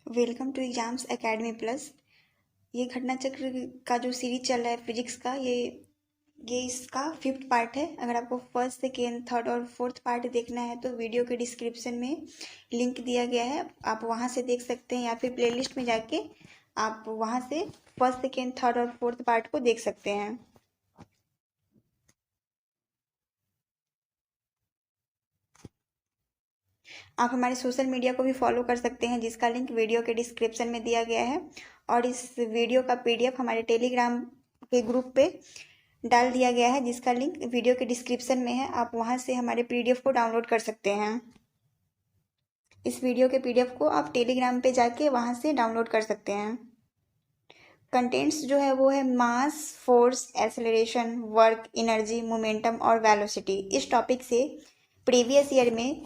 Welcome to exams academy plus. ये घटना चक्र का जो सीरीज चल रहा है फिजिक्स का, ये इसका 5th पार्ट है। अगर आपको फर्स्ट सेकेंड थर्ड और फोर्थ पार्ट देखना है तो वीडियो के डिस्क्रिप्शन में लिंक दिया गया है, आप वहाँ से देख सकते हैं, या फिर प्लेलिस्ट में जाके आप वहाँ से फर्स्ट सेकेंड थर्ड और फोर्थ पार्ट को देख सकते हैं। आप हमारे सोशल मीडिया को भी फॉलो कर सकते हैं, जिसका लिंक वीडियो के डिस्क्रिप्शन में दिया गया है, और इस वीडियो का पीडीएफ हमारे टेलीग्राम के ग्रुप पे डाल दिया गया है, जिसका लिंक वीडियो के डिस्क्रिप्शन में है। आप वहां से हमारे पीडीएफ को डाउनलोड कर सकते हैं। इस वीडियो के पीडीएफ को आप टेलीग्राम पे जाके वहां से डाउनलोड कर सकते हैं। कंटेंट्स जो है वो है mass, force, acceleration, work, energy, momentum और वेलोसिटी। इस टॉपिक से प्रीवियस ईयर में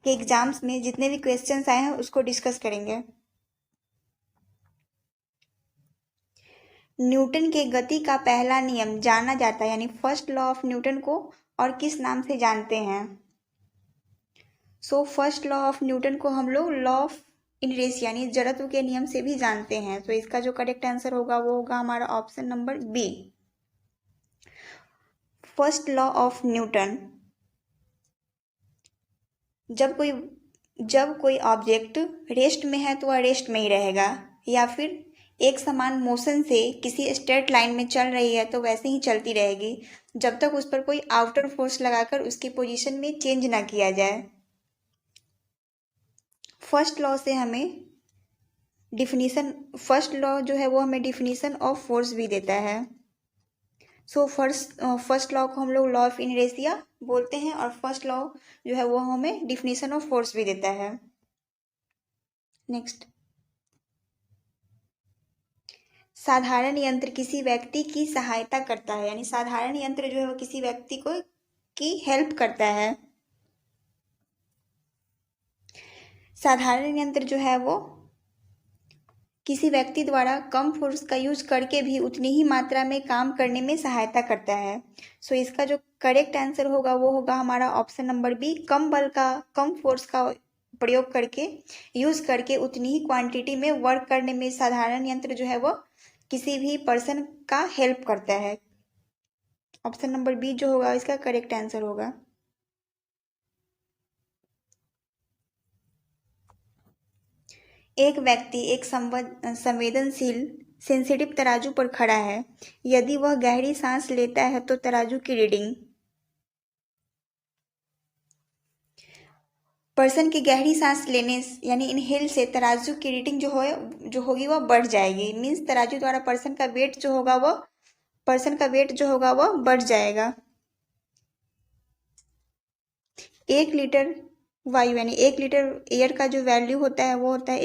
के एग्जाम्स में जितने भी क्वेश्चंस आए हैं उसको डिस्कस करेंगे। न्यूटन के गति का पहला नियम जाना जाता है, यानी फर्स्ट लॉ ऑफ न्यूटन को और किस नाम से जानते हैं? फर्स्ट लॉ ऑफ न्यूटन को हम लोग लॉ ऑफ इनरेशिया यानी जड़त्व के नियम से भी जानते हैं। इसका जो करेक्ट आंसर होगा वो होगा हमारा option number B, first law of Newton. जब कोई ऑब्जेक्ट रेस्ट में है तो वह रेस्ट में ही रहेगा, या फिर एक समान मोशन से किसी स्ट्रेट लाइन में चल रही है तो वैसे ही चलती रहेगी जब तक उस पर कोई आउटर फोर्स लगाकर उसकी पोजीशन में चेंज ना किया जाए। फर्स्ट लॉ से हमें फर्स्ट लॉ जो है वो हमें डिफिनीशन ऑफ फोर्स भी देता है। फर्स्ट लॉ को हम लोग लॉ ऑफ इनरेशिया बोलते हैं, और फर्स्ट लॉ जो है वो हमें डिफिनीशन ऑफ फोर्स भी देता है। नेक्स्ट, साधारण यंत्र किसी व्यक्ति की सहायता करता है, यानी साधारण यंत्र जो है वो किसी व्यक्ति को की हेल्प करता है। साधारण यंत्र जो है वो किसी व्यक्ति द्वारा कम फोर्स का यूज करके भी उतनी ही मात्रा में काम करने में सहायता करता है। इसका जो करेक्ट आंसर होगा वो होगा हमारा ऑप्शन नंबर बी, कम बल का, कम फोर्स का प्रयोग करके, यूज करके उतनी ही क्वांटिटी में वर्क करने में साधारण यंत्र जो है वो किसी भी पर्सन का हेल्प करता है। ऑप्शन नंबर बी जो होगा इसका करेक्ट आंसर होगा। एक व्यक्ति एक संवेदनशील सेंसिटिव तराजू पर खड़ा है। यदि वह गहरी सांस लेता है तो तराजू की रीडिंग, पर्सन की गहरी सांस लेने यानी इनहेल से तराजू की रीडिंग जो होगी वह बढ़ जाएगी। मीन्स तराजू द्वारा पर्सन का वेट जो होगा वह बढ़ जाएगा। 1 लीटर वायु यानी 1 लीटर एयर का जो वैल्यू होता है वो होता है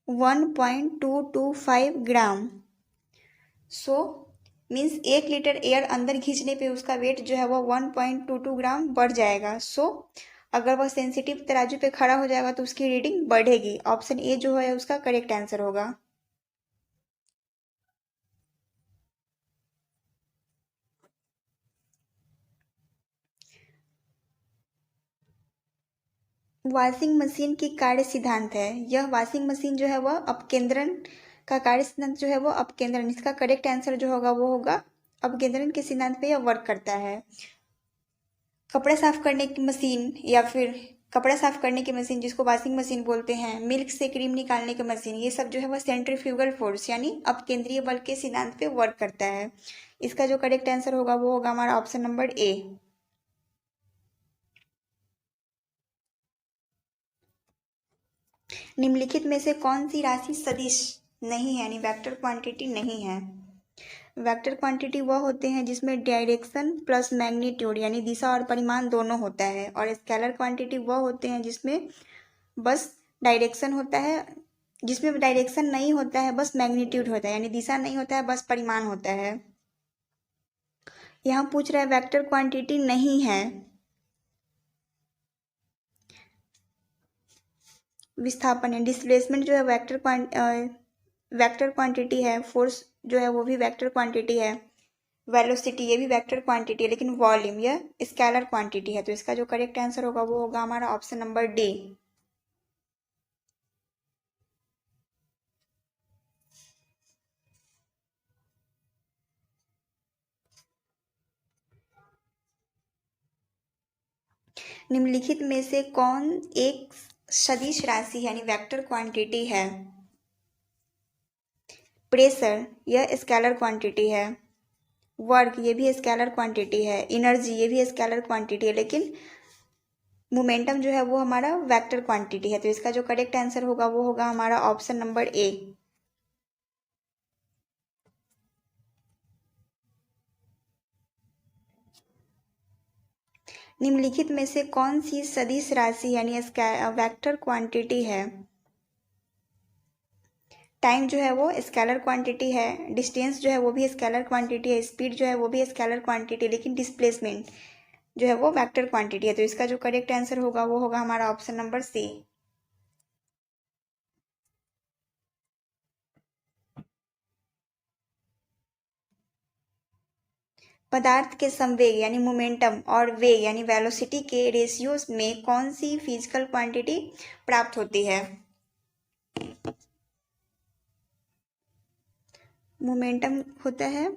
1.225 ग्राम। मीन्स 1 लीटर एयर अंदर खींचने पे उसका वेट जो है वो 1.22 ग्राम बढ़ जाएगा। अगर वह सेंसिटिव तराजू पे खड़ा हो जाएगा तो उसकी रीडिंग बढ़ेगी। ऑप्शन ए जो है उसका करेक्ट आंसर होगा। वॉशिंग मशीन की कार्य सिद्धांत है। यह वॉशिंग मशीन जो है वह अपकेंद्रण का कार्य सिद्धांत जो है वो अपकेंद्रण, इसका करेक्ट आंसर जो होगा वो होगा अपकेंद्रण के सिद्धांत पे यह वर्क करता है। कपड़ा साफ करने की मशीन या फिर कपड़ा साफ करने की मशीन जिसको वॉशिंग मशीन बोलते हैं, मिल्क से क्रीम निकालने की मशीन, ये सब जो है वह सेंट्रीफ्यूगल फोर्स यानी अपकेंद्रीय बल के सिद्धांत पे वर्क करता है। इसका जो करेक्ट आंसर होगा वो होगा हमारा ऑप्शन नंबर ए। निम्नलिखित में से कौन सी राशि सदिश नहीं है, यानी वेक्टर क्वांटिटी नहीं है? वेक्टर क्वांटिटी वह होते हैं जिसमें डायरेक्शन प्लस मैग्नीट्यूड यानी दिशा और परिमाण दोनों होता है, और स्केलर क्वांटिटी वह होते हैं जिसमें बस डायरेक्शन होता है, जिसमें डायरेक्शन नहीं होता है, बस मैग्नीट्यूड होता है, यानी दिशा नहीं होता है, बस परिमाण होता है। यहाँ पूछ रहा है वेक्टर क्वांटिटी नहीं है। विस्थापन है, डिस्प्लेसमेंट जो है वेक्टर क्वांटिटी है, फोर्स जो है वो भी वेक्टर क्वांटिटी है, वेलोसिटी ये भी वेक्टर क्वांटिटी है, लेकिन वॉल्यूम यह स्केलर क्वांटिटी है। इसका जो करेक्ट आंसर होगा वो होगा हमारा ऑप्शन नंबर डी। निम्नलिखित में से कौन एक सदिश राशि यानी वेक्टर क्वांटिटी है? प्रेशर, यह स्केलर क्वांटिटी है। वर्क, ये भी स्केलर क्वांटिटी है। एनर्जी, ये भी स्केलर क्वांटिटी है, लेकिन मोमेंटम जो है वो हमारा वेक्टर क्वांटिटी है। तो इसका जो करेक्ट आंसर होगा वो होगा हमारा ऑप्शन नंबर ए। निम्नलिखित में से कौन सी सदिश राशि यानी वेक्टर क्वांटिटी है? टाइम जो है वो स्केलर क्वांटिटी है, डिस्टेंस जो है वो भी स्केलर क्वांटिटी है, स्पीड जो है वो भी स्केलर क्वांटिटी है, लेकिन डिस्प्लेसमेंट जो है वो वेक्टर क्वांटिटी है। तो इसका जो करेक्ट आंसर होगा वो होगा हमारा ऑप्शन नंबर सी। पदार्थ के संवेग यानी मोमेंटम और वेग यानी वेलोसिटी के रेशियो में कौन सी फिजिकल क्वांटिटी प्राप्त होती है? मोमेंटम होता है,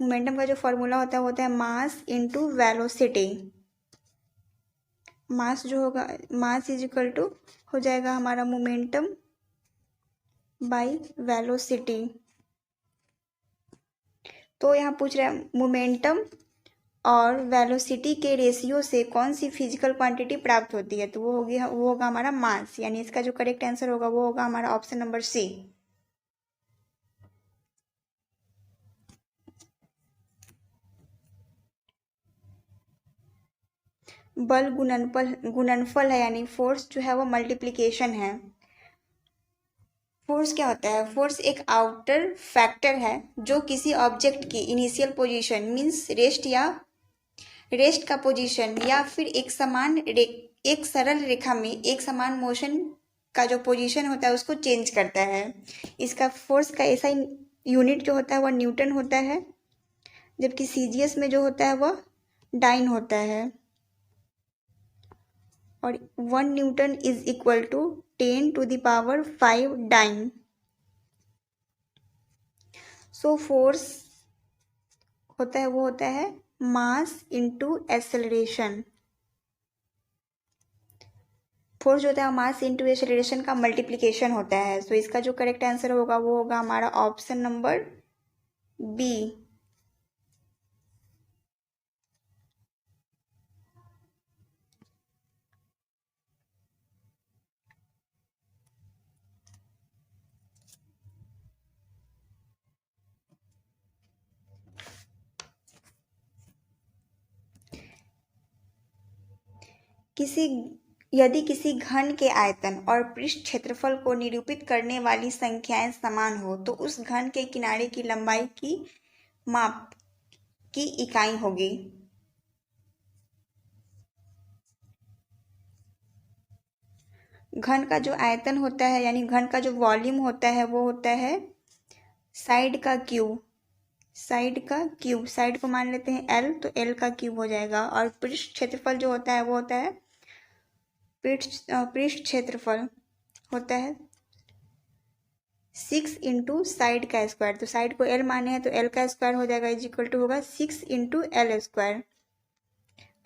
मोमेंटम का जो फॉर्मूला होता है वो होता है मास इनटू वेलोसिटी। मास जो होगा, मास इज इक्वल टू हो जाएगा हमारा मोमेंटम बाय वेलोसिटी। तो यहाँ पूछ रहा है मोमेंटम और वेलोसिटी के रेशियो से कौन सी फिजिकल क्वांटिटी प्राप्त होती है? तो वो होगा हमारा मास, यानी इसका जो करेक्ट आंसर होगा वो होगा हमारा ऑप्शन नंबर सी। बल गुणनफल है, यानी फोर्स जो है वो मल्टीप्लिकेशन है। फोर्स क्या होता है? फोर्स एक आउटर फैक्टर है जो किसी ऑब्जेक्ट की इनिशियल पोजीशन मींस रेस्ट का पोजीशन या फिर एक सरल रेखा में एक समान मोशन का जो पोजीशन होता है उसको चेंज करता है। इसका फोर्स का ऐसा यूनिट जो होता है वह न्यूटन होता है, जबकि सीजीएस में जो होता है वह डाइन होता है। और 1 Newton is equal to 10⁵ dyne. So force होता है वो होता है मास इंटू एक्सेलरेशन। फोर्स जो होता है मास इंटू एक्सेलरेशन का मल्टीप्लिकेशन होता है। सो इसका जो करेक्ट आंसर होगा वो होगा हमारा ऑप्शन नंबर बी। यदि किसी घन के आयतन और पृष्ठ क्षेत्रफल को निरूपित करने वाली संख्याएं समान हो तो उस घन के किनारे की लंबाई की माप की इकाई होगी। घन का जो आयतन होता है यानी घन का जो वॉल्यूम होता है वो होता है साइड का क्यूब। साइड को मान लेते हैं एल, तो एल का क्यूब हो जाएगा। और पृष्ठ क्षेत्रफल जो होता है वो होता है पृष्ठ क्षेत्रफल होता है 6 इंटू साइड का स्क्वायर। तो साइड को एल माने हैं तो एल का स्क्वायर हो जाएगा इज इक्वल टू होगा 6 इंटू एल स्क्वायर।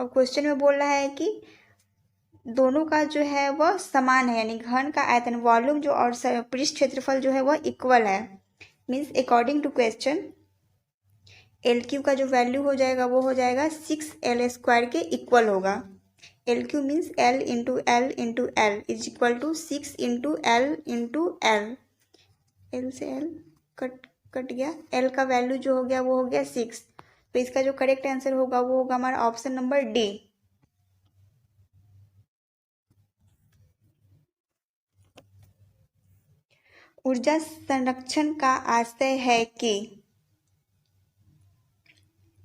अब क्वेश्चन में बोल रहा है कि दोनों का जो है वह समान है, यानी घन का आयतन वॉल्यूम जो और पृष्ठ क्षेत्रफल जो है वह इक्वल है। Means according to question L Q का जो वैल्यू हो जाएगा वो हो जाएगा 6L स्क्वायर के इक्वल होगा। L Q means L into L is equal to 6 into L. L से एल कट गया, एल का वैल्यू जो हो गया वो हो गया 6। तो इसका जो करेक्ट आंसर होगा वो होगा हमारा ऑप्शन नंबर डी। ऊर्जा संरक्षण का आशय है कि,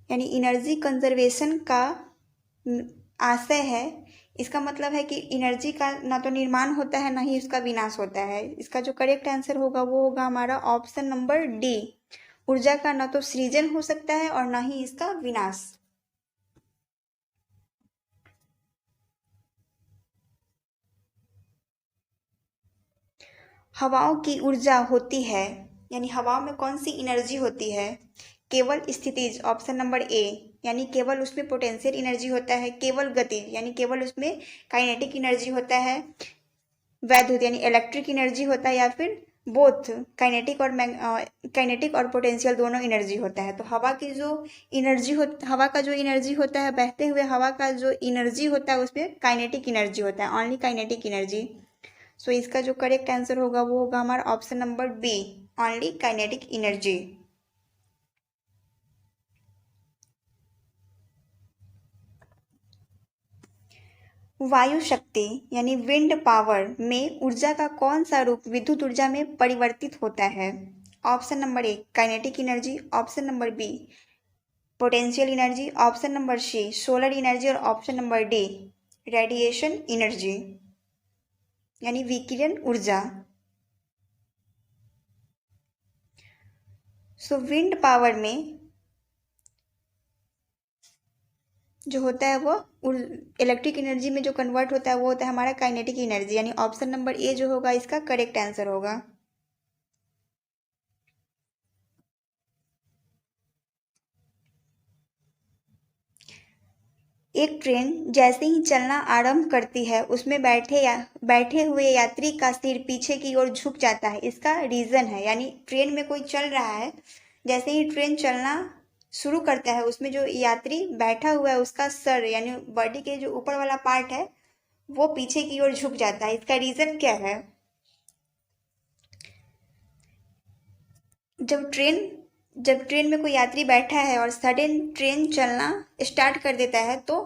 यानी एनर्जी कंजर्वेशन का आशय है, इसका मतलब है कि एनर्जी का ना तो निर्माण होता है ना ही उसका विनाश होता है। इसका जो करेक्ट आंसर होगा वो होगा हमारा ऑप्शन नंबर डी। ऊर्जा का ना तो सृजन हो सकता है और ना ही इसका विनाश। हवाओं की ऊर्जा होती है, यानी हवाओं में कौन सी एनर्जी होती है? केवल स्थितिज, ऑप्शन नंबर ए। यानी केवल उसमें पोटेंशियल एनर्जी होता है, केवल गति यानी केवल उसमें काइनेटिक एनर्जी होता है, वैद्युत यानी इलेक्ट्रिक एनर्जी होता है, या फिर बोथ काइनेटिक और पोटेंशियल दोनों एनर्जी होता है। तो हवा की जो एनर्जी हवा का जो एनर्जी होता है, बहते हुए हवा का जो एनर्जी होता है उसमें काइनेटिक एनर्जी होता है, ओनली काइनेटिक एनर्जी। सो इसका जो करेक्ट आंसर होगा वो होगा हमारा option number B, only kinetic energy. वायु शक्ति यानी विंड पावर में ऊर्जा का कौन सा रूप विद्युत ऊर्जा में परिवर्तित होता है? Option number B kinetic energy, option number B potential energy, option number C solar energy और option number D radiation energy यानी विकिरण ऊर्जा। सो विंड पावर में जो होता है वो इलेक्ट्रिक एनर्जी में जो कन्वर्ट होता है वो होता है हमारा काइनेटिक एनर्जी, यानी ऑप्शन नंबर ए जो होगा इसका करेक्ट आंसर होगा। एक ट्रेन जैसे ही चलना आरंभ करती है उसमें बैठे हुए यात्री का सिर पीछे की ओर झुक जाता है, इसका रीजन है, यानी ट्रेन में कोई चल रहा है, जैसे ही ट्रेन चलना शुरू करता है उसमें जो यात्री बैठा हुआ है उसका सर यानी बॉडी के जो ऊपर वाला पार्ट है वो पीछे की ओर झुक जाता है, इसका रीजन क्या है? जब ट्रेन में कोई यात्री बैठा है और सडन ट्रेन चलना स्टार्ट कर देता है तो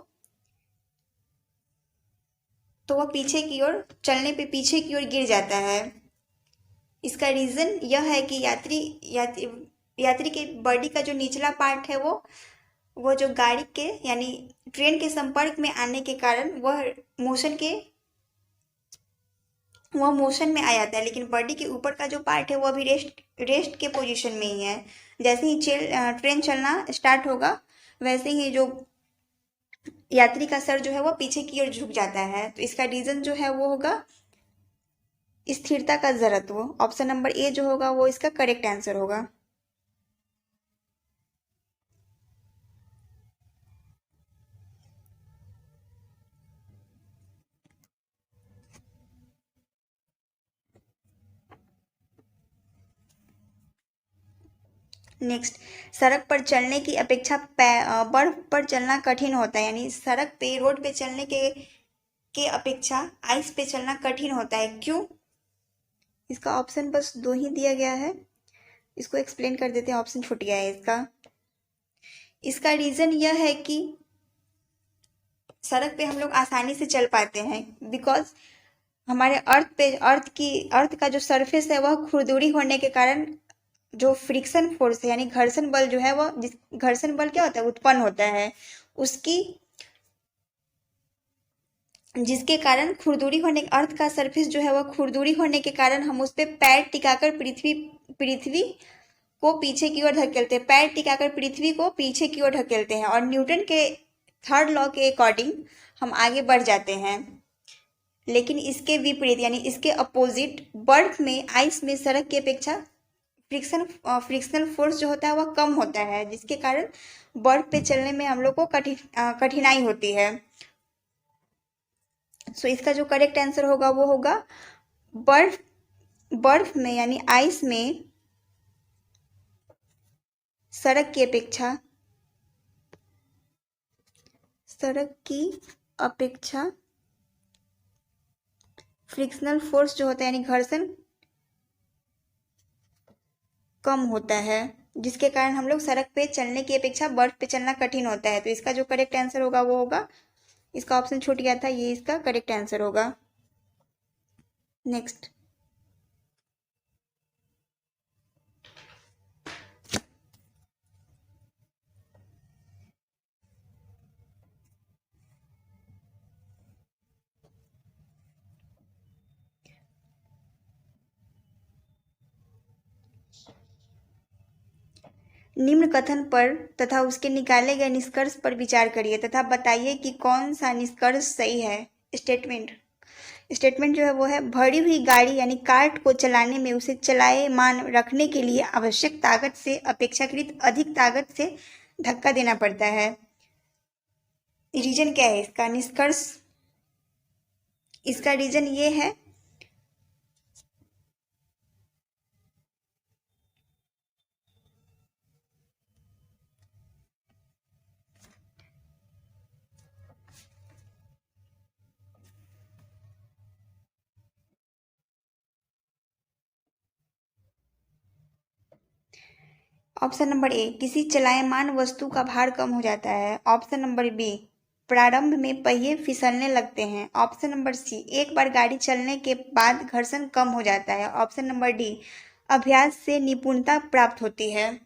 वह पीछे की ओर चलने पे पीछे की ओर गिर जाता है। इसका रीजन यह है कि यात्री के बॉडी का जो निचला पार्ट है वो जो गाड़ी के यानी ट्रेन के संपर्क में आने के कारण वह मोशन में आ जाता है, लेकिन बॉडी के ऊपर का जो पार्ट है वो अभी रेस्ट के पोजीशन में ही है। जैसे ही ट्रेन चलना स्टार्ट होगा वैसे ही जो यात्री का सर जो है वो पीछे की ओर झुक जाता है, तो इसका रीजन जो है वो होगा स्थिरता का जड़त्व। ऑप्शन नंबर ए जो होगा वो इसका करेक्ट आंसर होगा। नेक्स्ट, सड़क पर चलने की अपेक्षा बर्फ पर चलना कठिन होता है, यानी सड़क पे रोड पे चलने के अपेक्षा आइस पे चलना कठिन होता है, क्यों? इसका ऑप्शन बस 2 ही दिया गया है, इसको एक्सप्लेन कर देते हैं, ऑप्शन छूट गया है इसका रीजन यह है कि सड़क पे हम लोग आसानी से चल पाते हैं बिकॉज हमारे अर्थ का जो सरफेस है वह खुरदुरी होने के कारण जो फ्रिक्शन फोर्स है यानी घर्षण बल जो है घर्षण बल क्या होता है उत्पन्न होता है जिसके कारण खुरदुरी होने अर्थ का सरफेस जो है वह खुरदुरी होने के कारण हम उस पर पैर टिकाकर पृथ्वी को पीछे की ओर ढकेलते हैं, पैर टिकाकर पृथ्वी को पीछे की ओर ढकेलते हैं और न्यूटन के 3rd लॉ के अकॉर्डिंग हम आगे बढ़ जाते हैं। लेकिन इसके विपरीत यानी इसके अपोजिट बर्फ में आइस में सड़क की अपेक्षा फ्रिक्शनल फोर्स जो होता है वह कम होता है, जिसके कारण बर्फ पे चलने में हम लोग को कठिनाई होती है। सो इसका जो करेक्ट आंसर होगा वो होगा बर्फ में यानी आइस में सड़क की अपेक्षा फ्रिक्शनल फोर्स जो होता है यानी घर्षण कम होता है, जिसके कारण हम लोग सड़क पे चलने की अपेक्षा बर्फ पे चलना कठिन होता है। तो इसका जो करेक्ट आंसर होगा वो होगा, इसका ऑप्शन छूट गया था, ये इसका करेक्ट आंसर होगा। नेक्स्ट, निम्न कथन पर तथा उसके निकाले गए निष्कर्ष पर विचार करिए तथा बताइए कि कौन सा निष्कर्ष सही है। स्टेटमेंट जो है वो है, भरी हुई गाड़ी यानी कार्ट को चलाने में उसे चलायमान रखने के लिए आवश्यक ताकत से अपेक्षाकृत अधिक ताकत से धक्का देना पड़ता है। रीजन क्या है इसका? निष्कर्ष इसका रीजन ये है ऑप्शन नंबर ए, किसी चलायमान वस्तु का भार कम हो जाता है। ऑप्शन नंबर बी, प्रारंभ में पहिए फिसलने लगते हैं। ऑप्शन नंबर सी, एक बार गाड़ी चलने के बाद घर्षण कम हो जाता है। ऑप्शन नंबर डी, अभ्यास से निपुणता प्राप्त होती है।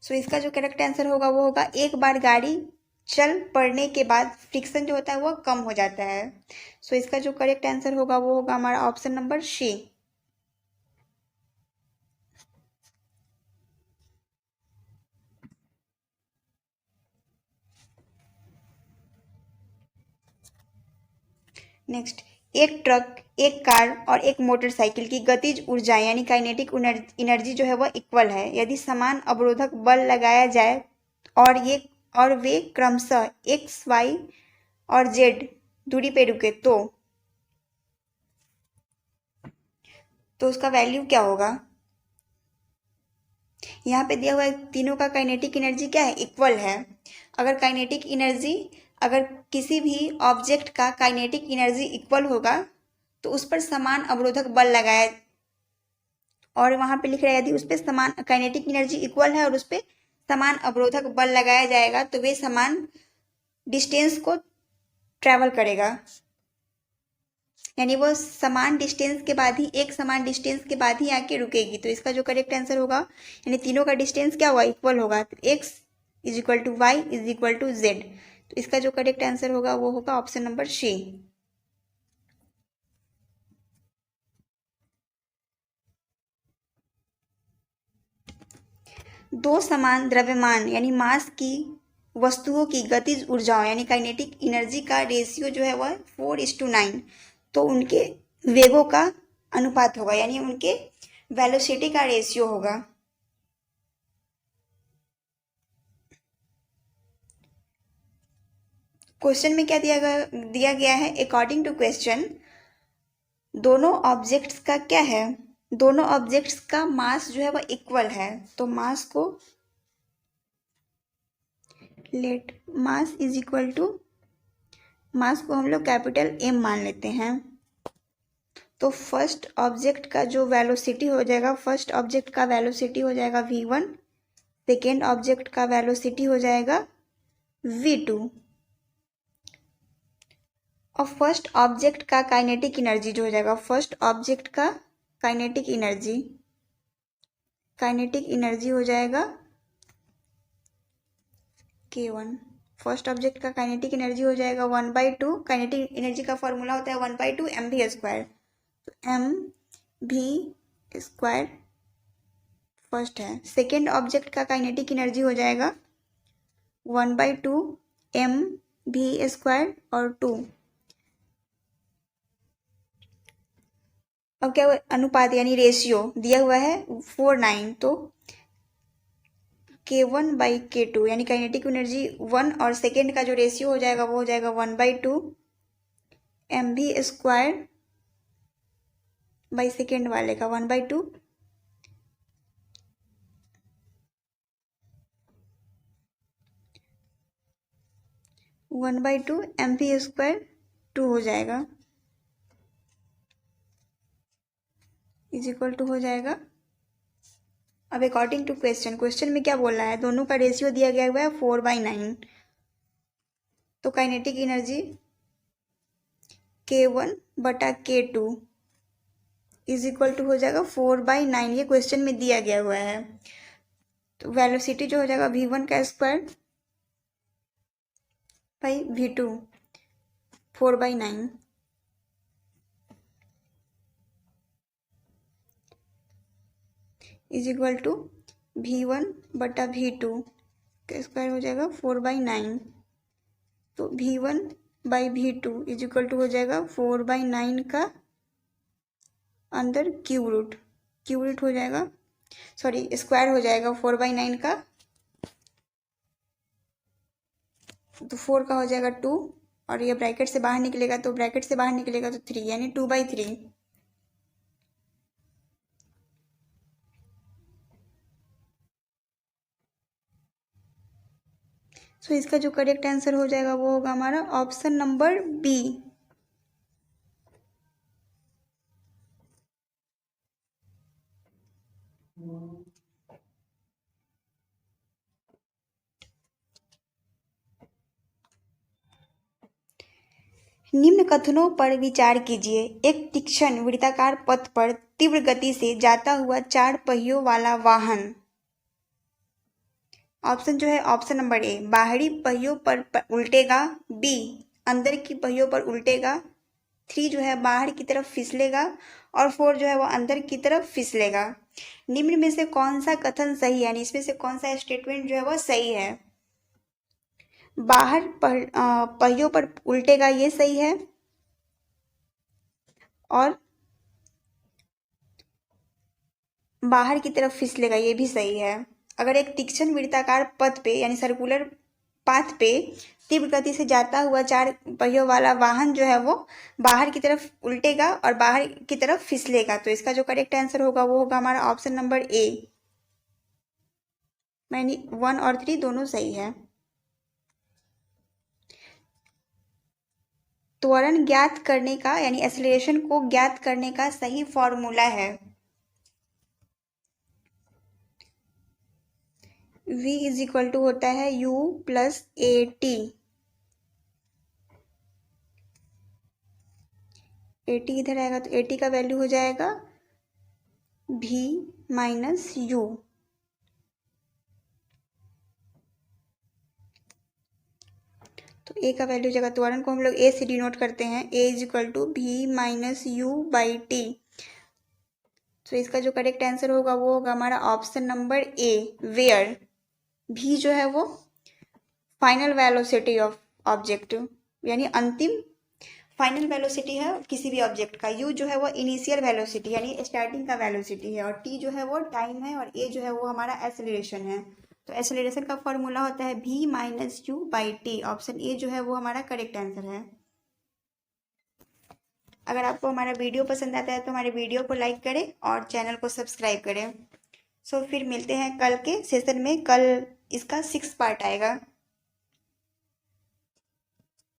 सो इसका जो करेक्ट आंसर होगा वो होगा एक बार गाड़ी चल पड़ने के बाद फ्रिक्शन जो होता है वो कम हो जाता है। सो इसका जो करेक्ट आंसर होगा वो होगा हमारा ऑप्शन नंबर सी। नेक्स्ट, एक ट्रक, एक कार और एक मोटरसाइकिल की गतिज ऊर्जा यानी काइनेटिक एनर्जी जो है वह इक्वल है यदि समान अवरोधक बल लगाया जाए और वे क्रमशः एक्स, वाई और जेड दूरी पे रुके तो उसका वैल्यू क्या होगा? यहाँ पे दिया हुआ है तीनों का काइनेटिक एनर्जी क्या है? इक्वल है। अगर किसी भी ऑब्जेक्ट का काइनेटिक एनर्जी इक्वल होगा तो उस पर समान अवरोधक बल लगाया, और वहां पे लिख रहा है यदि उस पर समान काइनेटिक एनर्जी इक्वल है और उस पर समान अवरोधक बल लगाया जाएगा तो वे समान डिस्टेंस को ट्रेवल करेगा, यानी वो समान डिस्टेंस के बाद ही आके रुकेगी। तो इसका जो करेक्ट आंसर होगा, यानी तीनों का डिस्टेंस क्या होगा? इक्वल होगा। तो X is equal to Y is equal to Z. तो इसका जो करेक्ट आंसर होगा वो होगा ऑप्शन नंबर सी। दो समान द्रव्यमान यानी मास की वस्तुओं की गतिज ऊर्जाओं यानी काइनेटिक एनर्जी का रेशियो जो है वह 4:9, तो उनके वेगों का अनुपात होगा, यानी उनके वेलोसिटी का रेशियो होगा। क्वेश्चन में क्या दिया गया है? अकॉर्डिंग टू क्वेश्चन दोनों ऑब्जेक्ट्स का क्या है? दोनों ऑब्जेक्ट्स का मास जो है वह इक्वल है, तो मास को मास इज इक्वल टू, मास को हम लोग कैपिटल एम मान लेते हैं। तो फर्स्ट ऑब्जेक्ट का जो वेलोसिटी हो जाएगा, v1, सेकेंड ऑब्जेक्ट का वेलोसिटी हो जाएगा v2, और फर्स्ट ऑब्जेक्ट का काइनेटिक एनर्जी जो हो जाएगा, काइनेटिक एनर्जी हो जाएगा k1। फर्स्ट ऑब्जेक्ट का काइनेटिक एनर्जी हो जाएगा 1/2, काइनेटिक एनर्जी का फॉर्मूला होता है 1/2 mv²। तो mv² फर्स्ट है। सेकेंड ऑब्जेक्ट का काइनेटिक एनर्जी हो जाएगा 1/2 mv² और 2। अब क्या अनुपात यानी रेशियो दिया हुआ है 4:9, तो k1/k2 यानी काइनेटिक एनर्जी 1 और सेकेंड का जो रेशियो हो जाएगा वो हो जाएगा 1/2 mv² बाई सेकेंड वाले का 1/2 mv², 2 हो जाएगा, इज इक्वल टू हो जाएगा। अब अकॉर्डिंग टू क्वेश्चन में क्या बोल रहा है? दोनों का रेशियो दिया गया हुआ है 4/9, तो kinetic energy k1/k2 is equal to हो जाएगा 4/9, ये क्वेश्चन में दिया गया हुआ है। तो वेलोसिटी जो हो जाएगा v1 का square by v2, 4/9 is equal to v1/v2 का स्क्वायर हो जाएगा 4/9, तो v1/v2 इज इक्वल टू हो जाएगा 4/9 का अंदर क्यूब रूट हो जाएगा, सॉरी स्क्वायर हो जाएगा 4/9 का तो 4 का हो जाएगा 2, और ये ब्रैकेट से बाहर निकलेगा तो 3, यानी 2/3। सो इसका जो करेक्ट आंसर हो जाएगा वो होगा हमारा ऑप्शन नंबर बी। निम्न कथनों पर विचार कीजिए। एक तीक्ष्ण वृत्ताकार पथ पर तीव्र गति से जाता हुआ 4 पहियों वाला वाहन। ऑप्शन जो है ऑप्शन नंबर ए, बाहरी पहियों पर उल्टेगा, बी अंदर की पहियों पर उल्टेगा, 3 जो है बाहर की तरफ फिसलेगा, और 4 जो है वो अंदर की तरफ फिसलेगा। निम्न में से कौन सा कथन सही है, यानी इसमें से कौन सा स्टेटमेंट जो है वो सही है। बाहर पहियों पर उल्टेगा ये सही है, और बाहर की तरफ फिसलेगा ये भी सही है। अगर एक तीक्ष्ण वृत्ताकार पथ पे यानी सर्कुलर पाथ पे तीव्र गति से जाता हुआ 4 पहियों वाला वाहन जो है वो बाहर की तरफ उल्टेगा और बाहर की तरफ फिसलेगा, तो इसका जो करेक्ट आंसर होगा वो होगा हमारा ऑप्शन नंबर ए। यानी 1 और 3 दोनों सही है। त्वरण ज्ञात करने का यानी एक्सेलरेशन को ज्ञात करने का सही फॉर्मूला है। v इज इक्वल टू होता है u plus A T. A T इधर आएगा तो ए टी का वैल्यू हो जाएगा v माइनस यू। तो ए का वैल्यू हो जाएगा, त्वरण को हम लोग ए से डिनोट करते हैं, A is equal to v minus U by T. तो इसका जो करेक्ट आंसर होगा वो होगा हमारा option number A, where. v जो है वो फाइनल वेलोसिटी ऑफ ऑब्जेक्ट, यानी अंतिम फाइनल वेलोसिटी है किसी भी ऑब्जेक्ट का। u जो है वो इनिशियल वेलोसिटी यानी स्टार्टिंग का वेलोसिटी है, और t जो है वो टाइम है, और a जो है वो हमारा एक्सेलरेशन है। तो एक्सेलरेशन का फॉर्मूला होता है v minus U by T. Option A जो है वो हमारा करेक्ट आंसर है। अगर आपको हमारा वीडियो पसंद आता है तो हमारे वीडियो को लाइक करें और चैनल को सब्सक्राइब करें। सो फिर मिलते हैं कल के सेशन में। कल इसका 6 पार्ट आएगा।